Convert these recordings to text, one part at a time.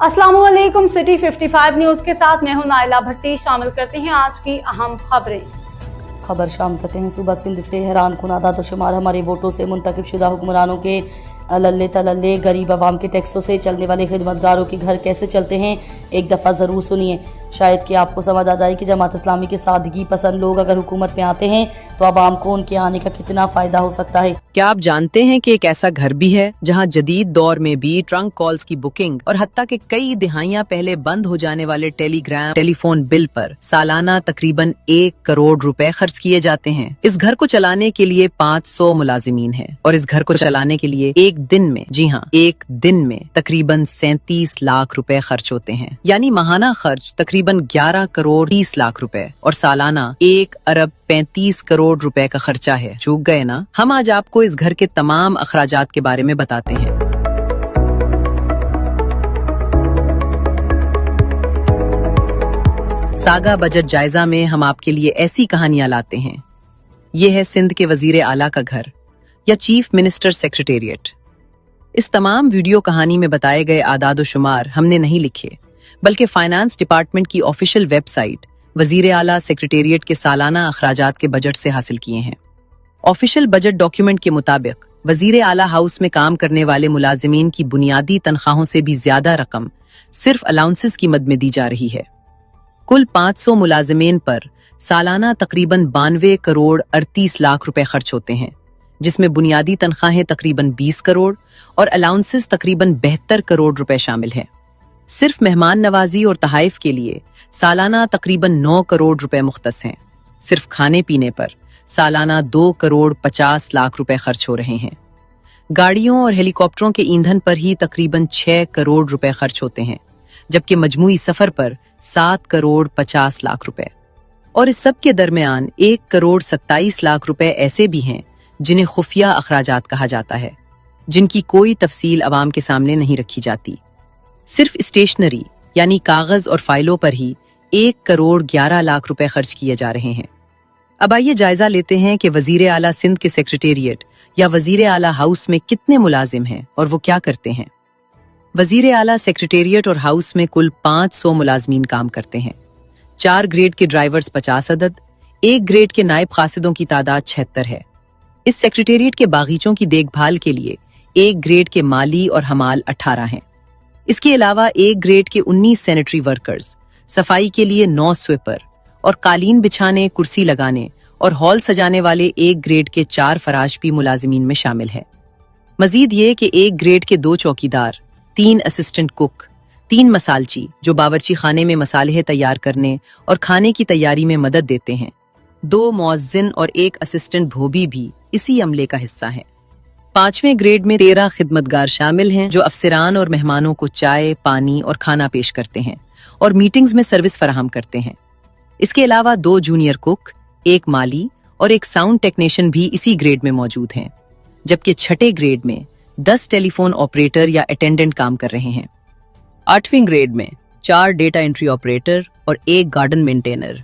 अस्सलाम वालेकुम। City 55 news के साथ मैं हूं नाइला भट्टी। शामिल करते हैं आज की अहम खबरें। शामिल करते हैं। सूबा सिंध से हैरान कुन आदाद शुमार हमारे वोटों से मुंतखब शुदा हुक्मरानों के लल्ले तलल्ले, गरीब आवाम के टैक्सों से चलने वाले खिदमतगारों के घर कैसे चलते हैं, एक दफ़ा ज़रूर सुनिए। शायद कि आपको समझ आ जाए कि जमात इस्लामी के सादगी पसंद लोग अगर हुकूमत में आते हैं तो आवाम को उनके आने का कितना फ़ायदा हो सकता है। क्या आप जानते हैं कि एक ऐसा घर भी है जहां जदीद दौर में भी ट्रंक कॉल्स की बुकिंग और हत्ता के कई दिहाइयां पहले बंद हो जाने वाले टेलीफोन बिल पर सालाना तकरीबन 1 करोड़ रुपए खर्च किए जाते हैं। इस घर को चलाने के लिए 500 मुलाजिमीन हैं और इस घर को चलाने के लिए एक दिन में, जी हाँ, एक दिन में तकरीबन 37 लाख रुपए खर्च होते हैं। यानी माहाना खर्च तकरीबन 11 करोड़ 30 लाख रुपए और सालाना 1 अरब 35 करोड़ रुपए का खर्चा है। चूक गए ना? हम आज आपको इस घर के तमाम अखराजात के बारे में बताते हैं। सागा बजट जायजा में हम आपके लिए ऐसी कहानियां लाते हैं। ये है सिंध के वजीर आला का घर या चीफ मिनिस्टर सेक्रेटेरिएट। इस तमाम वीडियो कहानी में बताए गए आदाद शुमार हमने नहीं लिखे, बल्कि फाइनेंस डिपार्टमेंट की ऑफिशियल वेबसाइट वजीर आला सेक्रेटेरिएट के सालाना अखराजात के बजट से हासिल किए हैं। ऑफिशियल बजट डॉक्यूमेंट के मुताबिक वजीर आला हाउस में काम करने वाले मुलाजिमीन की बुनियादी तनख्वाहों से भी ज्यादा रकम सिर्फ अलाउंसेस की मद में दी जा रही है। कुल 500 मुलाजिमीन पर सालाना तकरीबन 92 करोड़ 38 लाख रुपए खर्च होते हैं, जिसमें बुनियादी तनख्वाहें तकरीबन 20 करोड़ और अलाउंसेस तकरीबन 72 करोड़ रुपए शामिल हैं। सिर्फ मेहमान नवाजी और तहाइफ के लिए सालाना तकरीबन 9 करोड़ रुपए मुख्तस हैं। सिर्फ खाने पीने पर सालाना 2 करोड़ 50 लाख रुपए खर्च हो रहे हैं। गाड़ियों और हेलीकॉप्टरों के ईंधन पर ही तकरीबन 6 करोड़ रुपए खर्च होते हैं, जबकि मजमूई सफर पर 7 करोड़ 50 लाख रुपए। और इस सब के दरमियान 1 करोड़ 27 लाख रुपए ऐसे भी हैं जिन्हें खुफिया अखराजात कहा जाता है, जिनकी कोई तफसील अवाम के सामने नहीं रखी जाती। सिर्फ स्टेशनरी यानी कागज और फाइलों पर ही 1 करोड़ 11 लाख रुपए खर्च किए जा रहे हैं। अब आइए जायजा लेते हैं कि वजीर आला सिंध के सेक्रेटेरिएट या वजीर आला हाउस में कितने मुलाजिम हैं और वो क्या करते हैं। वजीर आला सेक्रेटेरिएट और हाउस में कुल 500 मुलाजमीन काम करते हैं। 4 ग्रेड के ड्राइवर्स 50 अदद, 1 ग्रेड के नायब कासिदों की तादाद 76 है। इस सेक्रेटेरिएट के बागीचों की देखभाल के लिए 1 ग्रेड के माली और हमाल 18 हैं। इसके अलावा 1 ग्रेड के 19 सैनिटरी वर्कर्स, सफाई के लिए 9 स्वीपर और कालीन बिछाने, कुर्सी लगाने और हॉल सजाने वाले 1 ग्रेड के 4 फराश भी मुलाजिमीन में शामिल है। मजीद ये कि 1 ग्रेड के 2 चौकीदार, 3 असिस्टेंट कुक, 3 मसालची जो बावर्ची खाने में मसाले तैयार करने और खाने की तैयारी में मदद देते हैं, 2 मुअज्जिन और 1 असिस्टेंट धोबी भी इसी अमले का हिस्सा है। 5वें ग्रेड में 13 खिदमतगार शामिल हैं जो अफसरान और मेहमानों को चाय, पानी और खाना पेश करते हैं और मीटिंग्स में सर्विस फराहम करते हैं। इसके अलावा 2 जूनियर कुक, 1 माली और 1 साउंड टेक्नीशियन भी इसी ग्रेड में मौजूद हैं, जबकि 6ठे ग्रेड में 10 टेलीफोन ऑपरेटर या अटेंडेंट काम कर रहे हैं। 8वीं ग्रेड में 4 डेटा एंट्री ऑपरेटर और 1 गार्डन मेंटेनर।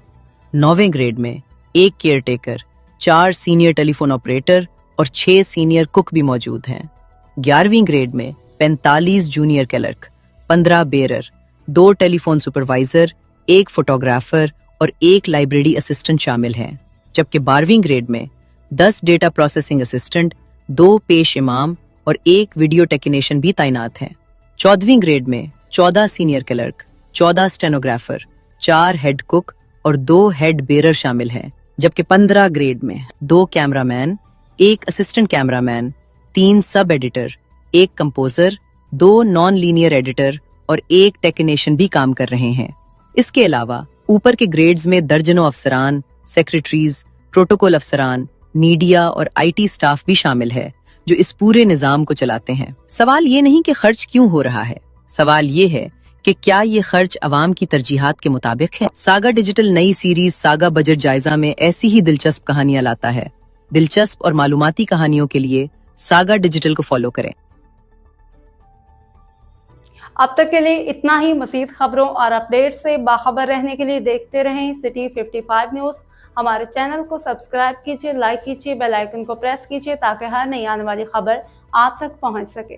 9वें ग्रेड में 1 केयरटेकर, 4 सीनियर टेलीफोन ऑपरेटर और 6 सीनियर कुक भी मौजूद हैं। 11वीं ग्रेड में 45 junior clerk, 15 bearer, 2 telephone supervisor, 1 photographer और 1 लाइब्रेरी असिस्टेंट शामिल हैं, जबकि 12वीं ग्रेड में 10 डेटा प्रोसेसिंग असिस्टेंट, 2 पेश इमाम और 1 वीडियो टेक्नीशियन भी तैनात हैं। 14वीं ग्रेड में 14 senior clerk, 14 stenographer, 4 head cook और 2 हेड बेरर शामिल हैं, जबकि 15 ग्रेड में 2 cameraman, 1 assistant cameraman, 3 sub editor, 1 composer, 2 non linear editor और 1 टेक्नीशियन भी काम कर रहे हैं। इसके अलावा ऊपर के ग्रेड्स में दर्जनों अफसरान, सेक्रेटरीज, प्रोटोकॉल अफसरान, मीडिया और IT स्टाफ भी शामिल है जो इस पूरे निजाम को चलाते हैं। सवाल ये नहीं कि खर्च क्यों हो रहा है, सवाल ये है कि क्या ये खर्च अवाम की तरजीहात के मुताबिक है। सागा डिजिटल नई सीरीज सागा बजट जायजा में ऐसी ही दिलचस्प कहानियां लाता है। दिलचस्प और मालूमाती कहानियों के लिए सागा डिजिटल को फॉलो करें। अब तक के लिए इतना ही। मज़ीद खबरों और अपडेट से बाखबर रहने के लिए देखते रहें सिटी 55 न्यूज़। हमारे चैनल को सब्सक्राइब कीजिए, लाइक कीजिए, बेल आइकन को प्रेस कीजिए ताकि हर नई आने वाली खबर आप तक पहुंच सके।